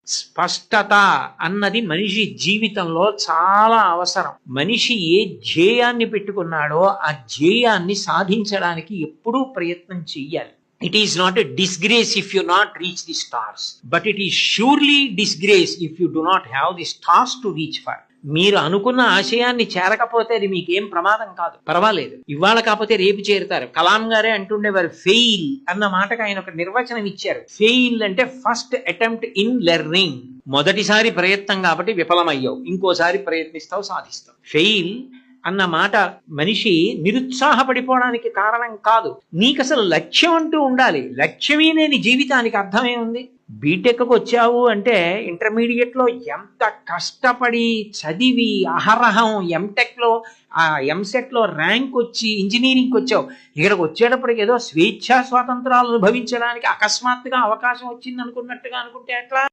స్పష్టత అన్నది మనిషి జీవితంలో చాలా అవసరం. మనిషి ఏ ధ్యేయాన్ని పెట్టుకున్నాడో ఆ ధ్యేయాన్ని సాధించడానికి ఎప్పుడూ ప్రయత్నం చెయ్యాలి. It is not a disgrace if you not reach the stars, but it is surely disgrace if you do not have the stars to reach for. మీరు అనుకున్న ఆశయాన్ని చేరకపోతే అది మీకేం ప్రమాదం కాదు, పర్వాలేదు. ఇవాళ కాకపోతే రేపు చేరుతారు. కలాం గారే అంటుండేవారు, ఫెయిల్ అన్న మాటకు ఆయన ఒక నిర్వచనం ఇచ్చారు. ఫెయిల్ అంటే ఫస్ట్ అటెంప్ట్ ఇన్ లెర్నింగ్. మొదటిసారి ప్రయత్నం కాబట్టి విఫలమయ్యావు, ఇంకోసారి ప్రయత్నిస్తావు, సాధిస్తావు. ఫెయిల్ అన్న మాట మనిషి నిరుత్సాహపడిపోవడానికి కారణం కాదు. నీకు అసలు లక్ష్యం అంటూ ఉండాలి. లక్ష్యమే లేని జీవితానికి అర్థమే ఉంది. బీటెక్కి వచ్చావు అంటే ఇంటర్మీడియట్ లో ఎంత కష్టపడి చదివి అహరహం ఎంటెక్ లో ఎంసెట్ లో ర్యాంక్ వచ్చి ఇంజనీరింగ్కి వచ్చావు. ఇక్కడికి వచ్చేటప్పటికి ఏదో స్వేచ్ఛా స్వాతంత్రాలు అనుభవించడానికి అకస్మాత్తుగా అవకాశం వచ్చింది అనుకున్నట్టుగా అనుకుంటే ఎట్లా?